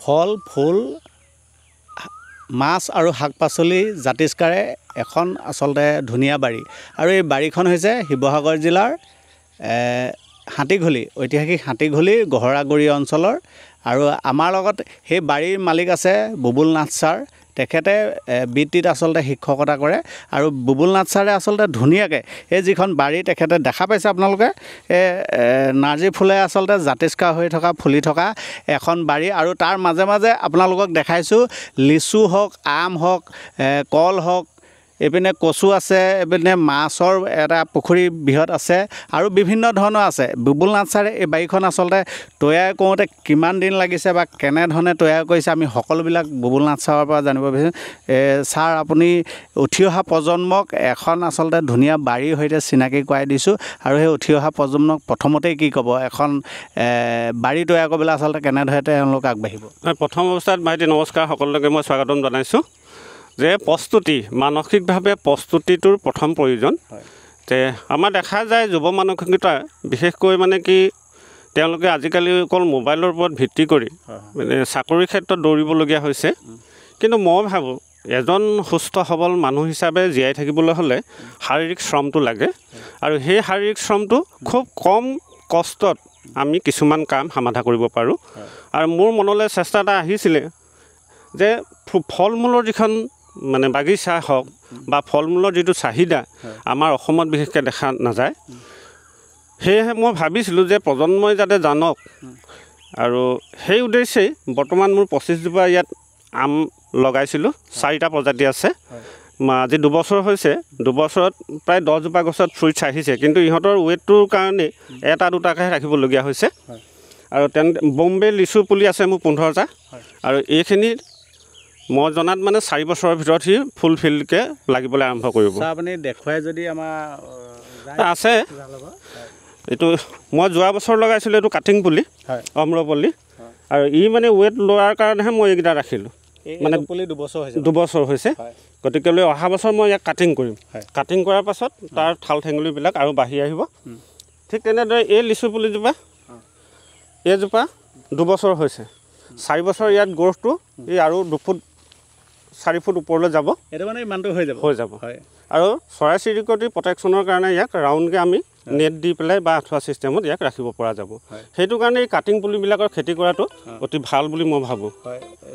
ফল ফুল মাছ আৰু শাক পাচলি জাতিষ্কাৰে এখন আচলতে ধুনীয়া বাৰী আৰু এই বাৰীখন হৈছে শিৱসাগৰ জিলাৰ হাতীঘুলি ঐতিহাসিক হাতীঘুলি গহৰাগুৰি অঞ্চলৰ আৰু আমাৰ লগত সেই বাৰীৰ মালিক আছে বুবুল নাথ ছাৰ তেখেতে বৃত্তিত আচলতে শিক্ষকতা কৰে আৰু বুবুল নাথ ছাৰে আচলতে ধুনীয়াকৈ এই যিখন বাৰী তেখেতে দেখা পাইছে আপোনালোকে নাৰ্জী ফুলে আচলতে জাতিষ্কাৰ হৈ থকা ফুলি থকা এখন বাৰী আৰু তাৰ মাজে মাজে আপোনালোকক দেখাইছোঁ লিচু হওক আম হওক কল হওক এইপিনে কচু আছে এইপিনে মাছৰ এটা পুখুৰী বৃহৎ আছে আৰু বিভিন্ন ধৰণৰ আছে বুবুল নাথ ছাৰে এই বাৰীখন আচলতে তৈয়াৰ কৰোঁতে কিমান দিন লাগিছে বা কেনেধৰণে তৈয়াৰ কৰিছে আমি সকলোবিলাক বুবুল নাথ ছাৰৰ পৰা জানিব বিচাৰিছোঁ ছাৰ আপুনি উঠি অহা প্ৰজন্মক এখন আচলতে ধুনীয়া বাৰীৰ সৈতে চিনাকি কৰাই দিছোঁ আৰু সেই উঠি অহা প্ৰজন্মক প্ৰথমতেই কি ক'ব এখন বাৰী তৈয়াৰ কৰিবলৈ আচলতে কেনেদৰে তেওঁলোক আগবাঢ়িব প্ৰথম অৱস্থাত ভাইটি নমস্কাৰ সকলোকে মই স্বাগতম জনাইছোঁ যে প্ৰস্তুতি মানসিকভাৱে প্ৰস্তুতিটোৰ প্ৰথম প্ৰয়োজন যে আমাৰ দেখা যায় যুৱ মানসিকতা বিশেষকৈ মানে কি তেওঁলোকে আজিকালি অকল মোবাইলৰ ওপৰত ভিত্তি কৰি মানে চাকৰিৰ ক্ষেত্ৰত দৌৰিবলগীয়া হৈছে কিন্তু মই ভাবোঁ এজন সুস্থ সবল মানুহ হিচাপে জীয়াই থাকিবলৈ হ'লে শাৰীৰিক শ্ৰমটো লাগে আৰু সেই শাৰীৰিক শ্ৰমটো খুব কম কষ্টত আমি কিছুমান কাম সমাধা কৰিব পাৰোঁ আৰু মোৰ মনলৈ চেষ্টা এটা আহিছিলে যে ফল মূলৰ যিখন মানে বাগিচা হওক বা ফল মূলৰ যিটো চাহিদা আমাৰ অসমত বিশেষকৈ দেখা নাযায় সেয়েহে মই ভাবিছিলোঁ যে প্ৰজন্মই যাতে জানক আৰু সেই উদ্দেশ্যেই বৰ্তমান মোৰ 25 জোপা ইয়াত আম লগাইছিলোঁ 4টা প্ৰজাতি আছে আজি 2 বছৰ হৈছে 2 বছৰত প্ৰায় 10 জোপা গছত ফ্ৰুইটছ আহিছে কিন্তু ইহঁতৰ ৱেটটোৰ কাৰণে এটা দুটাকৈহে ৰাখিবলগীয়া হৈছে আৰু বম্বে লিচু পুলি আছে মোৰ 15টা আৰু এইখিনি মই জনাত মানে 4 বছৰৰ ভিতৰত সি ফুলফিলকৈ লাগিবলৈ আৰম্ভ কৰিব আপুনি দেখুৱাই যদি আমাৰ আছে এইটো মই যোৱা বছৰ লগাইছিলোঁ এইটো কাটিং পুলি অম্ৰপল্লী আৰু ই মানে ৱেট লোৱাৰ কাৰণেহে মই এইকেইটা ৰাখিলোঁ মানে 2 বছৰ হৈছে গতিকেলৈ অহা বছৰ মই ইয়াক কাটিং কৰিম কাটিং কৰাৰ পাছত তাৰ ঠাল ঠেঙুলিবিলাক আৰু বাঢ়ি আহিব ঠিক তেনেদৰে এই লিচু পুলিজোপা এইজোপা 2 বছৰ হৈছে 4 বছৰ ইয়াত গ্ৰ'থটো এই আৰু 2 ফুট 4 ফুট ওপৰলৈ যাব এইটো মানে ইমানটো হৈ যাব আৰু চৰাই চিৰিকটি প্ৰটেকশ্যনৰ কাৰণে ইয়াক ৰাউণ্ডকৈ আমি নেট দি পেলাই বা আঁঠুৱা ছিষ্টেমত ইয়াক ৰাখিব পৰা যাব সেইটো কাৰণে এই কাটিং পুলিবিলাকৰ খেতি কৰাটো অতি ভাল বুলি মই ভাবোঁ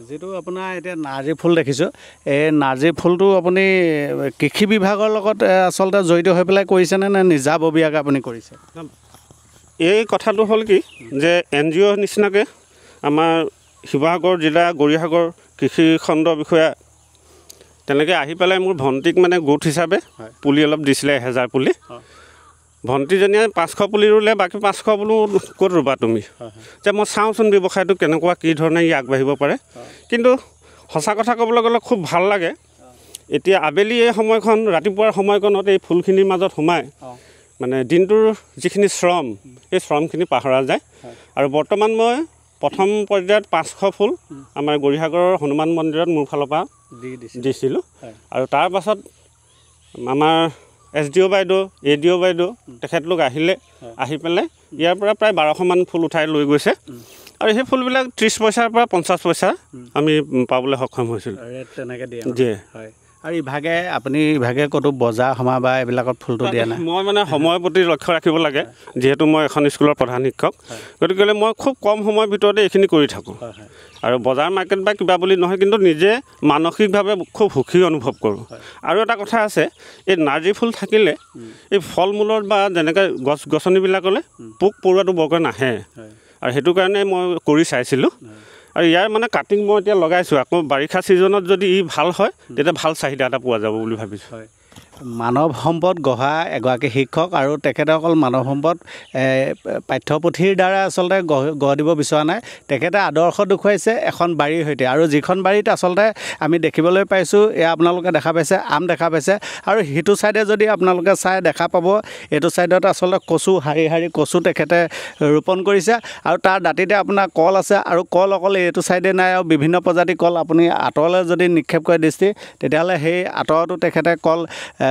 যিটো আপোনাৰ এতিয়া নাৰ্জী ফুল দেখিছোঁ এই নাৰ্জী ফুলটো আপুনি কৃষি বিভাগৰ লগত আচলতে জড়িত হৈ পেলাই কৰিছেনে নে নিজাববীয়াকৈ আপুনি কৰিছে এই কথাটো হ'ল কি যে NGO নিচিনাকৈ আমাৰ শিৱসাগৰ জিলা গৌৰীসাগৰ কৃষি খণ্ড বিষয়া তেনেকৈ আহি পেলাই মোৰ ভণ্টিক মানে গোট হিচাপে পুলি অলপ দিছিলে 1000 পুলি ভণ্টিজনীয়ে 500 পুলি ৰুলে বাকী 500 বোলো ক'ত ৰুবা তুমি যে মই চাওঁচোন ব্যৱসায়টো কেনেকুৱা কি ধৰণে ই আগবাঢ়িব পাৰে কিন্তু সঁচা কথা ক'বলৈ গ'লে খুব ভাল লাগে এতিয়া আবেলি এই সময়খন ৰাতিপুৱাৰ সময়কণত এই ফুলখিনিৰ মাজত সোমাই মানে দিনটোৰ যিখিনি শ্ৰম এই শ্ৰমখিনি পাহৰা যায় আৰু বৰ্তমান মই প্ৰথম পৰ্যায়ত 500 ফুল আমাৰ গৌৰীসাগৰৰ হনুমান মন্দিৰত মোৰ ফালৰ পৰা দিছিলোঁ আৰু তাৰ পাছত আমাৰ SDO বাইদেউ ADO বাইদেউ তেখেতলোক আহি পেলাই ইয়াৰ পৰা প্ৰায় 1200 মান ফুল উঠাই লৈ গৈছে আৰু সেই ফুলবিলাক 30 পইচাৰ পৰা 50 পইচা আমি পাবলৈ সক্ষম হৈছিলোঁ তেনেকৈ দিয়ে আৰু ইভাগে ক'তো বজাৰ সমাৰ বা এইবিলাকত ফুলটো দিয়া নাই মই মানে সময়ৰ প্ৰতি লক্ষ্য ৰাখিব লাগে যিহেতু মই এখন স্কুলৰ প্ৰধান শিক্ষক গতিকে মই খুব কম সময়ৰ ভিতৰতে এইখিনি কৰি থাকোঁ আৰু বজাৰ মাৰ্কেট বা কিবা বুলি নহয় কিন্তু নিজে মানসিকভাৱে খুব সুখী অনুভৱ কৰোঁ আৰু এটা কথা আছে এই নাৰ্জী ফুল থাকিলে এই ফল মূলৰ বা যেনেকৈ গছ গছনিবিলাকলৈ পোক পৰুৱাটো বৰকৈ নাহে আৰু সেইটো কাৰণে মই কৰি চাইছিলোঁ আৰু ইয়াৰ মানে কাটিং মই এতিয়া লগাইছোঁ আকৌ বাৰিষা ছিজনত যদি ই ভাল হয় তেতিয়া ভাল চাহিদা এটা পোৱা যাব বুলি ভাবিছোঁ মানৱ সম্পদ গঢ়া এগৰাকী শিক্ষক আৰু তেখেতে অকল মানৱ সম্পদ পাঠ্যপুথিৰ দ্বাৰা আচলতে গঢ় দিব বিচৰা নাই তেখেতে আদৰ্শ দেখুৱাইছে এখন বাৰীৰ সৈতে আৰু যিখন বাৰীত আচলতে আমি দেখিবলৈ পাইছোঁ এয়া আপোনালোকে দেখা পাইছে আম দেখা পাইছে আৰু সিটো ছাইডে যদি আপোনালোকে চাই দেখা পাব এইটো ছাইডত আচলতে কচু শাৰী শাৰী কচু তেখেতে ৰোপণ কৰিছে আৰু তাৰ দাঁতিতে আপোনাৰ কল আছে আৰু কল অকল এইটো ছাইডে নাই আৰু বিভিন্ন প্ৰজাতিৰ কল আপুনি আঁতৰলৈ যদি নিক্ষেপ কৰে দৃষ্টি তেতিয়াহ'লে সেই আঁতৰতো তেখেতে কল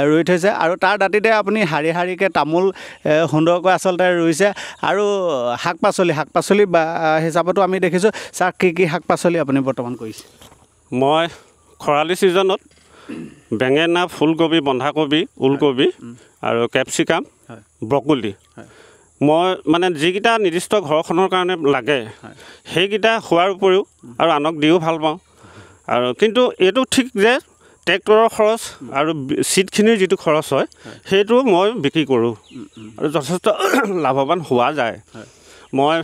ৰুই থৈছে আৰু তাৰ দাঁতিতে আপুনি শাৰী শাৰীকৈ তামোল সুন্দৰকৈ আচলতে ৰুইছে আৰু শাক পাচলি বা হিচাপতো আমি দেখিছোঁ ছাৰ কি শাক পাচলি আপুনি বৰ্তমান কৰিছে মই খৰালি ছিজনত বেঙেনা ফুলকবি বন্ধাকবি ওলকবি আৰু কেপচিকাম ব্ৰকলি মই মানে যিকেইটা নিৰ্দিষ্ট ঘৰখনৰ কাৰণে লাগে সেইকেইটা খোৱাৰ উপৰিও আৰু আনক দিও ভাল পাওঁ আৰু কিন্তু এইটো ঠিক যে ট্ৰেক্টৰৰ খৰচ আৰু চিটখিনিৰ যিটো খৰচ হয় সেইটো মই বিক্ৰী কৰোঁ আৰু যথেষ্ট লাভৱান হোৱা যায় মই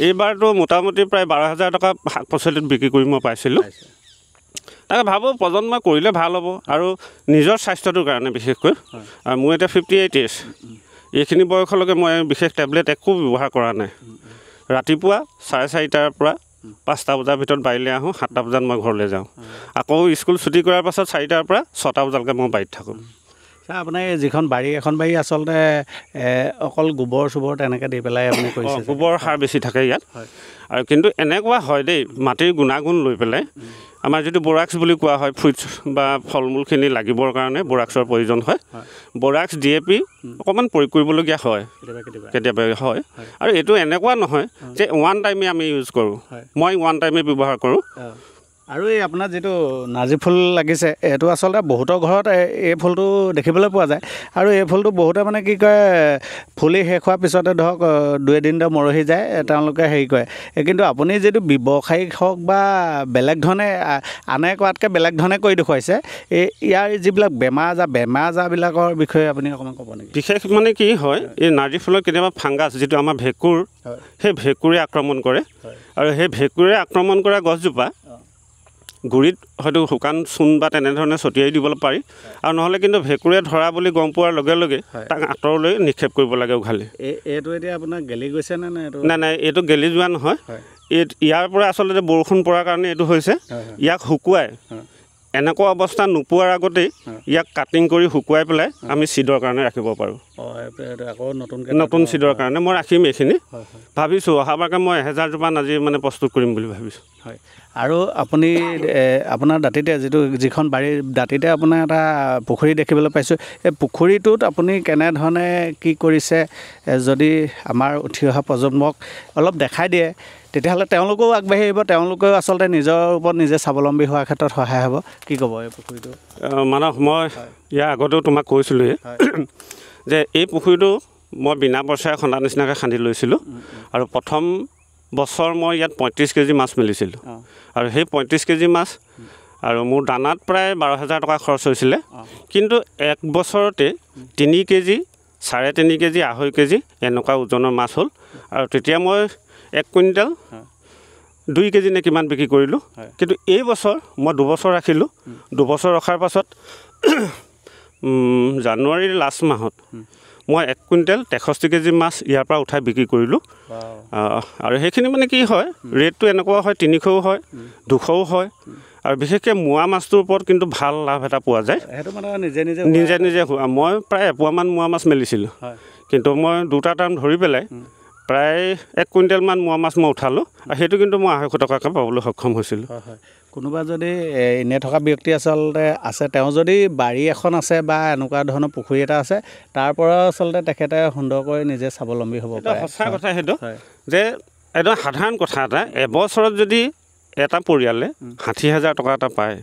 এইবাৰতো মোটামুটি প্ৰায় 12,000 টকা শাক পাচলিত বিক্ৰী কৰি মই পাইছিলোঁ তাকে ভাবোঁ প্ৰজন্মই কৰিলে ভাল হ'ব আৰু নিজৰ স্বাস্থ্যটোৰ কাৰণে বিশেষকৈ আৰু মোৰ এতিয়া 58 ইয়েৰ্ছ এইখিনি বয়সলৈকে মই বিশেষ টেবলেট একো ব্যৱহাৰ কৰা নাই ৰাতিপুৱা 4:30টাৰ পৰা 5টা বজাৰ ভিতৰত বাৰীলৈ আহোঁ 7টা বজাত মই ঘৰলৈ যাওঁ আকৌ স্কুল ছুটি কৰাৰ পাছত 4টাৰ পৰা 6টা বজালৈকে মই বাৰীত থাকোঁ ছাৰ আপোনাৰ যিখন বাৰী এখন বাৰী আচলতে অকল গোবৰ চোবৰ তেনেকৈ দি পেলাই আপুনি কৰিছে গোবৰ সাৰ বেছি থাকে ইয়াত আৰু কিন্তু এনেকুৱা হয় দেই মাটিৰ গুণাগুণ লৈ পেলাই আমাৰ যিটো বৰাক্স বুলি কোৱা হয় ফ্ৰুইটছ বা ফল মূলখিনি লাগিবৰ কাৰণে বৰাক্সৰ প্ৰয়োজন হয় বৰাক্স DAP অকণমান প্ৰয়োগ কৰিবলগীয়া হয় কেতিয়াবা হয় আৰু এইটো এনেকুৱা নহয় যে ওৱান টাইমে আমি ইউজ কৰোঁ মই ওৱান টাইমে ব্যৱহাৰ কৰোঁ আৰু এই আপোনাৰ যিটো নাৰ্জী ফুল লাগিছে এইটো আচলতে বহুতৰ ঘৰত এই ফুলটো দেখিবলৈ পোৱা যায় আৰু এই ফুলটো বহুতে মানে কি কয় ফুলি শেষ হোৱাৰ পিছতে ধৰক 2-3 দিন মৰহি যায় তেওঁলোকে হেৰি কৰে কিন্তু আপুনি যিটো ব্যৱসায়িক হওক বা বেলেগ ধৰণে আনে কোৱাতকৈ বেলেগ ধৰণে কৰি দেখুৱাইছে ইয়াৰ যিবিলাক বেমাৰ আজাৰবিলাকৰ বিষয়ে আপুনি অকণমান ক'ব নেকি বিশেষ মানে কি হয় এই নাৰ্জী ফুলৰ কেতিয়াবা ফাংগাছ যিটো আমাৰ ভেঁকুৰ সেই ভেঁকুৰে আক্ৰমণ কৰে আৰু সেই ভেঁকুৰে আক্ৰমণ কৰা গছজোপা গুৰিত হয়তো শুকান চূণ বা তেনেধৰণে ছটিয়াই দিবলৈ পাৰি আৰু নহ'লে কিন্তু ভেঁকুৰে ধৰা বুলি গম পোৱাৰ লগে লগে তাক আঁতৰলৈ নিক্ষেপ কৰিব লাগে উঘালি এইটো এতিয়া আপোনাৰ গেলি গৈছে নে নাই এইটো গেলি যোৱা নহয় ইয়াৰ পৰা আচলতে বৰষুণ পৰাৰ কাৰণে এইটো হৈছে ইয়াক শুকুৱাই এনেকুৱা অৱস্থা নোপোৱাৰ আগতেই ইয়াক কাটিং কৰি শুকুৱাই পেলাই আমি চিডৰ কাৰণে ৰাখিব পাৰোঁ নতুন চিডৰ কাৰণে মই ৰাখিম এইখিনি ভাবিছোঁ অহাবাৰকৈ মই 1000 জোপা নাৰ্জী মানে প্ৰস্তুত কৰিম বুলি ভাবিছোঁ হয় আৰু আপুনি আপোনাৰ দাঁতিতে যিখন বাৰীৰ দাঁতিতে আপোনাৰ এটা পুখুৰী দেখিবলৈ পাইছোঁ এই পুখুৰীটোত আপুনি কেনেধৰণে কি কৰিছে যদি আমাৰ উঠি অহা প্ৰজন্মক অলপ দেখাই দিয়ে তেতিয়াহ'লে তেওঁলোকেও আগবাঢ়ি আহিব তেওঁলোকেও আচলতে নিজৰ ওপৰত নিজে স্বাৱলম্বী হোৱাৰ ক্ষেত্ৰত সহায় হ'ব কি ক'ব এই পুখুৰীটো মানে মই ইয়াৰ আগতেও তোমাক কৈছিলোঁহে যে এই পুখুৰীটো মই বিনা পইচাৰে খন্দা নিচিনাকৈ খান্দি লৈছিলোঁ আৰু প্ৰথম বছৰ মই ইয়াত 35 কেজি মাছ মেলিছিলোঁ আৰু সেই 35 কেজি মাছ আৰু মোৰ দানাত প্ৰায় 12,000 টকা খৰচ হৈছিলে কিন্তু এক বছৰতে 3 কেজি 3.5 কেজি 2.5 কেজি এনেকুৱা ওজনৰ মাছ হ'ল আৰু তেতিয়া মই 1 কুইণ্টেল 2 কেজি নে কিমান বিক্ৰী কৰিলোঁ কিন্তু এই বছৰ মই 2 বছৰ ৰাখিলোঁ 2 বছৰ ৰখাৰ পাছত জানুৱাৰীৰ লাষ্ট মাহত মই 1 কুইণ্টেল 63 কেজি মাছ ইয়াৰ পৰা উঠাই বিক্ৰী কৰিলোঁ আৰু সেইখিনি মানে কি হয় ৰেটটো এনেকুৱা হয় 300ও হয় 200ও হয় আৰু বিশেষকৈ মোৱা মাছটোৰ ওপৰত কিন্তু ভাল লাভ এটা পোৱা যায় নিজে মই প্ৰায় এপোৱামান মোৱা মাছ মেলিছিলোঁ কিন্তু মই 2টা টাৰ্ম ধৰি পেলাই প্ৰায় 1 কুইণ্টেলমান মোৱা মাছ মই উঠালোঁ আৰু সেইটো কিন্তু মই 250 টকাকৈ পাবলৈ সক্ষম হৈছিলোঁ কোনোবা যদি এনে থকা ব্যক্তি আচলতে আছে তেওঁ যদি বাৰী এখন আছে বা এনেকুৱা ধৰণৰ পুখুৰী এটা আছে তাৰ পৰা আচলতে তেখেতে সুন্দৰকৈ নিজে স্বাৱলম্বী হ'ব পাৰে সঁচা কথা সেইটো যে একদম সাধাৰণ কথা এটা এবছৰত যদি এটা পৰিয়ালে 60,000 টকা এটা পায়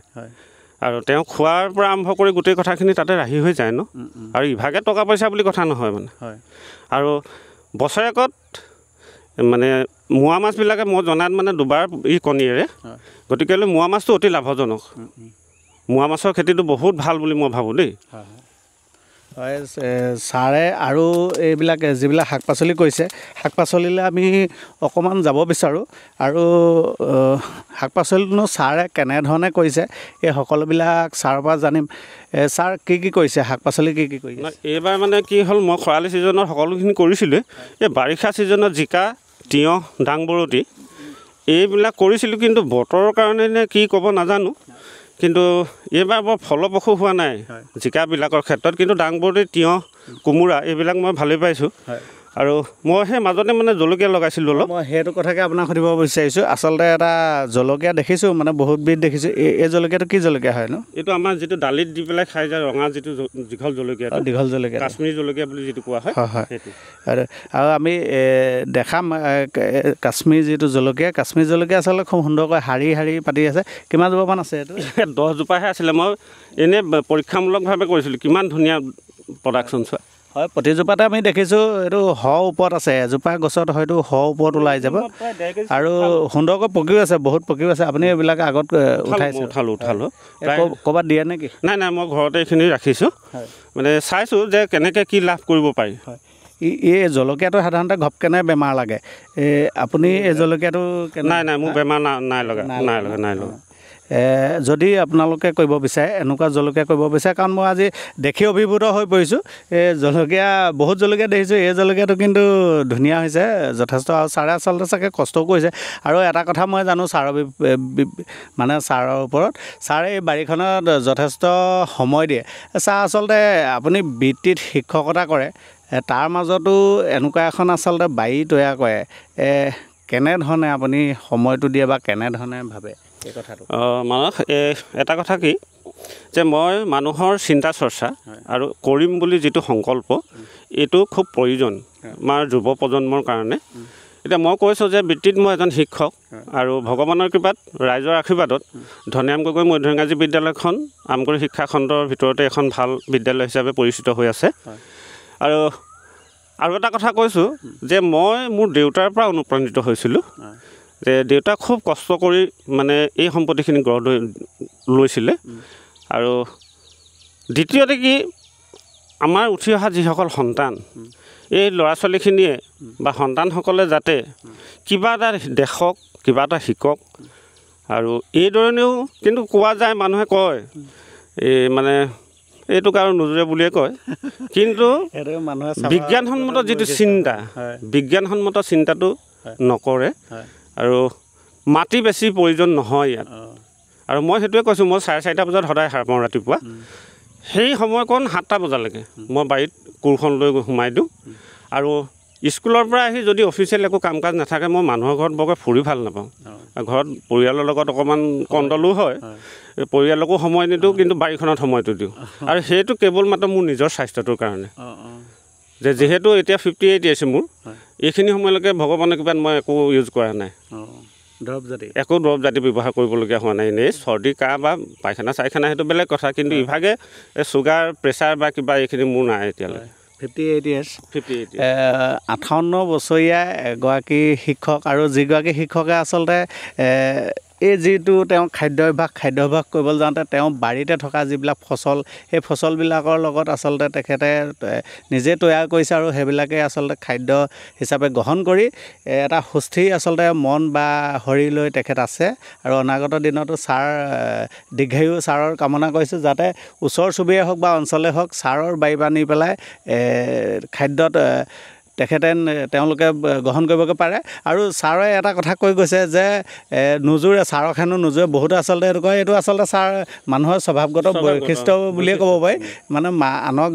আৰু তেওঁ খোৱাৰ পৰা আৰম্ভ কৰি গোটেই কথাখিনি তাতে ৰাহি হৈ যায় ন আৰু ইভাগে টকা পইচা বুলি কথা নহয় মানে আৰু বছৰেকত মানে মোৱা মাছবিলাকে মই জনাত মানে 2বাৰ কণীৰে গতিকে মোৱা মাছটো অতি লাভজনক মোৱা মাছৰ খেতিটো বহুত ভাল বুলি মই ভাবোঁ দেই হয় ছাৰে আৰু এইবিলাক যিবিলাক শাক পাচলি কৰিছে শাক পাচলিলৈ আমি অকণমান যাব বিচাৰোঁ আৰু শাক পাচলিনো ছাৰে কেনেধৰণে কৰিছে এই সকলোবিলাক ছাৰৰ পৰা জানিম ছাৰ কি কৰিছে শাক পাচলি কি কৰিছে এইবাৰ মানে কি হ'ল মই খৰালি ছিজনত সকলোখিনি কৰিছিলোঁ এই বাৰিষা ছিজনত জিকা তিয়ঁহ দাংবৰতি এইবিলাক কৰিছিলোঁ কিন্তু বতৰৰ কাৰণে নে কি ক'ব নাজানো কিন্তু এইবাৰ বৰ ফলপ্ৰসূ হোৱা নাই জিকাবিলাকৰ ক্ষেত্ৰত কিন্তু দাংবৰতি তিয়ঁহ কোমোৰা এইবিলাক মই ভালেই পাইছোঁ আৰু মই সেই মাজতে মানে জলকীয়া লগাইছিলোঁ অলপ। মই সেইটো কথাকে আপোনাক সুধিব বিচাৰিছোঁ। আচলতে এটা জলকীয়া দেখিছোঁ, মানে বহুত বিধ দেখিছোঁ। এই জলকীয়াটো কি জলকীয়া হয় নো? এইটো আমাৰ যিটো দালিত দি পেলাই খাই যায় ৰঙা যিটো দীঘল জলকীয়া, দীঘল জলকীয়া, কাশ্মীৰী জলকীয়া বুলি যিটো কোৱা হয়। হয়। সেইটো আৰু আমি দেখাম কাশ্মীৰ যিটো জলকীয়া, কাশ্মীৰ জলকীয়া আচলতে খুব সুন্দৰকৈ শাৰী পাতি আছে। কিমান জোপামান আছে এইটো? 10 জোপাহে আছিলে। মই এনেই পৰীক্ষামূলকভাৱে কৰিছিলোঁ, কিমান ধুনীয়া প্ৰডাকশ্যন চোৱা। হয়, প্ৰতিজোপাতে আমি দেখিছোঁ এইটো ওপৰত আছে। এজোপা গছত হয়তো ওপৰত ওলাই যাব আৰু সুন্দৰকৈ পকিও আছে, বহুত পকিও আছে। আপুনি এইবিলাক আগত উঠাইছে? উঠালোঁ। ক'ৰবাত দিয়ে নেকি? নাই, মই ঘৰতে এইখিনি ৰাখিছোঁ। মানে চাইছোঁ যে কেনেকৈ কি লাভ কৰিব পাৰি। হয়, এই জলকীয়াটো সাধাৰণতে ঘপকেনে বেমাৰ লাগে। আপুনি এই জলকীয়াটো নাই, মোৰ বেমাৰ নাই লগা। যদি আপোনালোকে কৰিব বিচাৰে, এনেকুৱা জলকীয়া কৰিব বিচাৰে, কাৰণ মই আজি দেখি অভিভূত হৈ পৰিছোঁ। এই জলকীয়া বহুত জলকীয়া দেখিছোঁ, এই জলকীয়াটো কিন্তু ধুনীয়া হৈছে যথেষ্ট। আৰু ছাৰে আচলতে চাগে কষ্টও কৰিছে। আৰু এটা কথা মই জানো ছাৰৰ ওপৰত, ছাৰে এই বাৰীখনত যথেষ্ট সময় দিয়ে। ছাৰ আচলতে আপুনি বৃত্তিত শিক্ষকতা কৰে, তাৰ মাজতো এনেকুৱা এখন আচলতে বাৰী তৈয়াৰ কৰে। কেনেধৰণে আপুনি সময়টো দিয়ে বা কেনেধৰণে ভাবে এই কথাটো? মানস, এটা কথা কি যে মই মানুহৰ চিন্তা চৰ্চা আৰু কৰিম বুলি যিটো সংকল্প, এইটো খুব প্ৰয়োজন আমাৰ যুৱ প্ৰজন্মৰ কাৰণে। এতিয়া মই কৈছোঁ যে বৃত্তিত মই এজন শিক্ষক, আৰু ভগৱানৰ কৃপাত ৰাইজৰ আশীৰ্বাদত ধনিৰাম গগৈ মধ্য ইংৰাজী বিদ্যালয়খন আমগুৰি শিক্ষাখণ্ডৰ ভিতৰতে এখন ভাল বিদ্যালয় হিচাপে পৰিচিত হৈ আছে। আৰু এটা কথা কৈছোঁ যে মই মোৰ দেউতাৰ পৰা অনুপ্ৰাণিত হৈছিলোঁ। যে দেউতাক খুব কষ্ট কৰি মানে এই সম্পত্তিখিনি গঢ় লৈছিলে। আৰু দ্বিতীয়তে কি, আমাৰ উঠি অহা যিসকল সন্তান, এই ল'ৰা ছোৱালীখিনিয়ে বা সন্তানসকলে যাতে কিবা এটা দেখক, কিবা এটা শিকক। আৰু এইধৰণেও কিন্তু কোৱা যায়, মানুহে কয় মানে এইটোক আৰু নোজোৰে বুলিয়ে কয়, কিন্তু বিজ্ঞানসন্মত যিটো চিন্তা, বিজ্ঞানসন্মত চিন্তাটো নকৰে। আৰু মাটি বেছি প্ৰয়োজন নহয় ইয়াত। আৰু মই সেইটোৱে কৈছোঁ, মই 4:30 বজাত সদায় সাৰ পাওঁ ৰাতিপুৱা। সেই সময়কণ 7টা বজালৈকে মই বাৰীত কোৰখন লৈ সোমাই দিওঁ। আৰু স্কুলৰ পৰা আহি যদি অফিচিয়েল একো কাম কাজ নাথাকে, মই মানুহৰ ঘৰত বৰকৈ ফুৰি ভাল নাপাওঁ। ঘৰত পৰিয়ালৰ লগত অকণমান কণ্ট্ৰলো হয়, পৰিয়ালকো সময় নিদিওঁ, কিন্তু বাৰীখনত সময়টো দিওঁ। আৰু সেইটো কেৱল মাত্ৰ মোৰ নিজৰ স্বাস্থ্যটোৰ কাৰণে। যে যিহেতু এতিয়া 58 আছে মোৰ, এইখিনি সময়লৈকে ভগৱানৰ কৃপাত মই একো ইউজ কৰা নাই, একো দৰৱ জাতি ব্যৱহাৰ কৰিবলগীয়া হোৱা নাই। এনেই চৰ্দি কাহ বা পায়খানা চাইখানা সেইটো বেলেগ কথা, কিন্তু ইভাগে চুগাৰ প্ৰেছাৰ বা কিবা এইখিনি মোৰ নাই এতিয়ালৈ। 58 years, 58 বছৰীয়া এগৰাকী শিক্ষক, আৰু যিগৰাকী শিক্ষকে আচলতে এই যিটো তেওঁ খাদ্যাভ্যাস কৰিবলৈ যাওঁতে তেওঁ বাৰীতে থকা যিবিলাক ফচল, সেই ফচলবিলাকৰ লগত আচলতে তেখেতে নিজে তৈয়াৰ কৰিছে, আৰু সেইবিলাকে আচলতে খাদ্য হিচাপে গ্ৰহণ কৰি এটা সুস্থিৰ আচলতে মন বা শৰীৰ লৈ তেখেত আছে। আৰু অনাগত দিনতো দীৰ্ঘায়ু ছাৰৰ কামনা কৰিছোঁ, যাতে ওচৰ চুবুৰীয়া হওক বা অঞ্চলে হওক, ছাৰৰ বাৰী বানি পেলাই খাদ্যত তেওঁলোকে গ্ৰহণ কৰিবগৈ পাৰে। আৰু ছাৰে এটা কথা কৈ গৈছে যে নোজোৰে, ছাৰক হেনো নোজোৰে। বহুতে আচলতে এইটো কয়, এইটো আচলতে ছাৰ মানুহৰ স্বভাৱগত বৈশিষ্ট্য বুলিয়ে ক'ব পাৰি। মানে আনক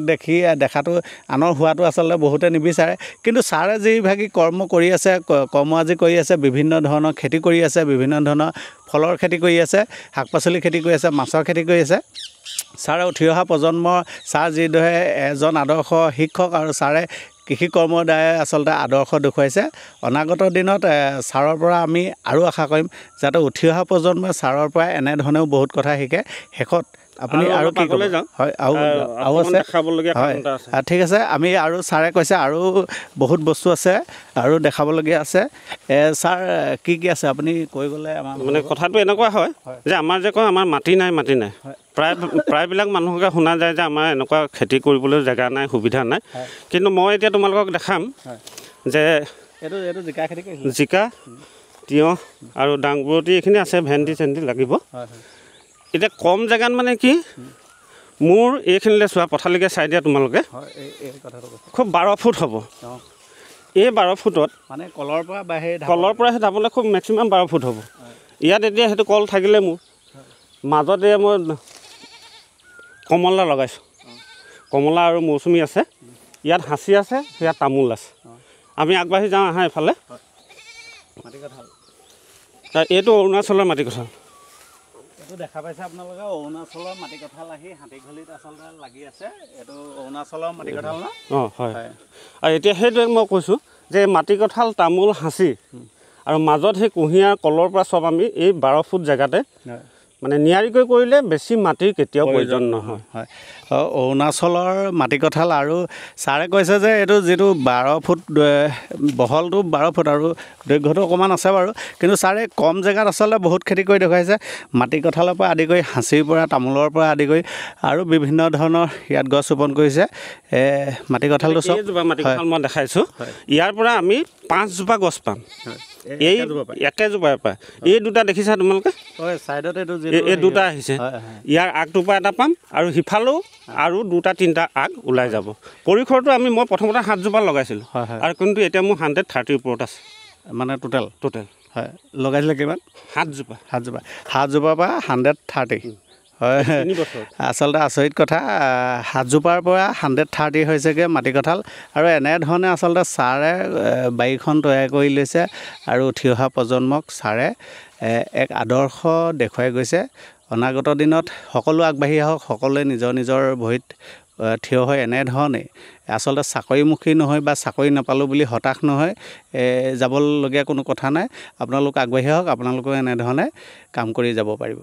দেখাটো, আনৰ হোৱাটো আচলতে বহুতে নিবিচাৰে। কিন্তু ছাৰে যিভাগী কৰ্ম কৰি আছে, কৰ্মৰাজি কৰি আছে, বিভিন্ন ধৰণৰ খেতি কৰি আছে, বিভিন্ন ধৰণৰ ফলৰ খেতি কৰি আছে, শাক পাচলি খেতি কৰি আছে, মাছৰ খেতি কৰি আছে। ছাৰে উঠি অহা প্ৰজন্মৰ, ছাৰ যিদৰে এজন আদৰ্শ শিক্ষক, আৰু ছাৰে কৃষি কৰ্মৰ দ্বাৰাই আচলতে আদৰ্শ দেখুৱাইছে। অনাগত দিনত ছাৰৰ পৰা আমি আৰু আশা কৰিম যাতে উঠি অহা প্ৰজন্মই ছাৰৰ পৰা এনেধৰণেও বহুত কথা শিকে। শেষত আপুনি আৰু কি ক'লে? হয়, আৰু আছে, হয়, ঠিক আছে। আমি আৰু ছাৰে কৈছে আৰু বহুত বস্তু আছে আৰু দেখাবলগীয়া আছে। ছাৰ কি আছে আপুনি কৈ গ'লে আমাৰ মানে কথাটো এনেকুৱা হয় যে আমাৰ যে কয় আমাৰ মাটি নাই, প্ৰায়বিলাক মানুহকে শুনা যায় যে আমাৰ এনেকুৱা খেতি কৰিবলৈ জেগা নাই, সুবিধা নাই। কিন্তু মই এতিয়া তোমালোকক দেখাম যে জিকা, তিয়ঁহ আৰু দাংবৰতি এইখিনি আছে, ভেন্দি চেন্দি লাগিব। এতিয়া কম জেগাত মানে কি, মোৰ এইখিনিলৈ চোৱা, পথালিকৈ চাই দিয়া তোমালোকে, খুব 12 ফুট হ'ব। এই 12 ফুটত মানে কলৰ পৰা সেই ঢাপলৈ খুব মেক্সিমাম 12 ফুট হ'ব। ইয়াত এতিয়া সেইটো কল থাকিলে মোৰ মাজতে মই কমলা লগাইছোঁ, কমলা আৰু মৌচুমী আছে, ইয়াত হাঁচি আছে, ইয়াত তামোল আছে। আমি আগবাঢ়ি যাওঁ আহা এইফালে। মাটি কঁঠাল এইটো অৰুণাচলৰ মাটি কঁঠাল। এইটো দেখা পাইছে আপোনালোকে অৰুণাচলৰ মাটি কঁঠাল আহি হাতীঘলিত আচলতে লাগি আছে। এইটো অৰুণাচলৰ মাটি কঁঠাল ন? অঁ হয়। আৰু এতিয়া সেইটোৱে মই কৈছোঁ যে মাটি কঁঠাল, তামোল, সাঁচি আৰু মাজত সেই কুঁহিয়াৰ কলৰ পৰা চব আমি এই 12 ফুট জেগাতে মানে নিয়াৰিকৈ কৰিলে বেছি মাটিৰ কেতিয়াও প্ৰয়োজন নহয়। হয়, অৰুণাচলৰ মাটি কঁঠাল আৰু ছাৰে কৈছে যে এইটো যিটো 12 ফুট বহলটো 12 ফুট আৰু দৈৰ্ঘ্যটো অকণমান আছে বাৰু, কিন্তু ছাৰে কম জেগাত আচলতে বহুত খেতি কৰি দেখুৱাইছে। মাটি কঁঠালৰ পৰা আদি কৰি সাঁচিৰ পৰা, তামোলৰ পৰা আদি কৰি আৰু বিভিন্ন ধৰণৰ ইয়াত গছ ৰোপণ কৰিছে। মাটি কঁঠালটো চব এইজোপা মাটি কঁঠাল মই দেখাইছোঁ, ইয়াৰ পৰা আমি 5 জোপা গছ পাম। এই একেজোপাৰ পৰা এই দুটা দেখিছা তোমালোকে? ছাইডত এই দুটা আহিছে, ইয়াৰ আগটোৰ পৰা এটা পাম আৰু সিফালেও আৰু 2-3টা আগ ওলাই যাব। পৰিসৰটো মই প্ৰথমতে 7 জোপা লগাইছিলোঁ আৰু কিন্তু এতিয়া মোৰ 130 ওপৰত আছে মানে টোটেল হয়। লগাইছিলে কিমান? 7 জোপা 7 জোপাৰ পৰা 130 হয়। আচলতে আচৰিত কথা, 7 জোপাৰ পৰা 130 হৈছেগৈ মাটি কঁঠাল। আৰু এনেধৰণে আচলতে ছাৰে বাৰীখন তৈয়াৰ কৰি লৈছে আৰু উঠি অহা প্ৰজন্মক ছাৰে এক আদৰ্শ দেখুৱাই গৈছে। অনাগত দিনত সকলো আগবাঢ়ি আহক, সকলোৱে নিজৰ নিজৰ ভৰিত থিয় হৈ এনেধৰণেই আচলতে চাকৰিমুখী নহয় বা চাকৰি নাপালোঁ বুলি হতাশ নহয় যাবলগীয়া কোনো কথা নাই। আপোনালোক আগবাঢ়ি আহক, আপোনালোকেও এনেধৰণে কাম কৰি যাব পাৰিব।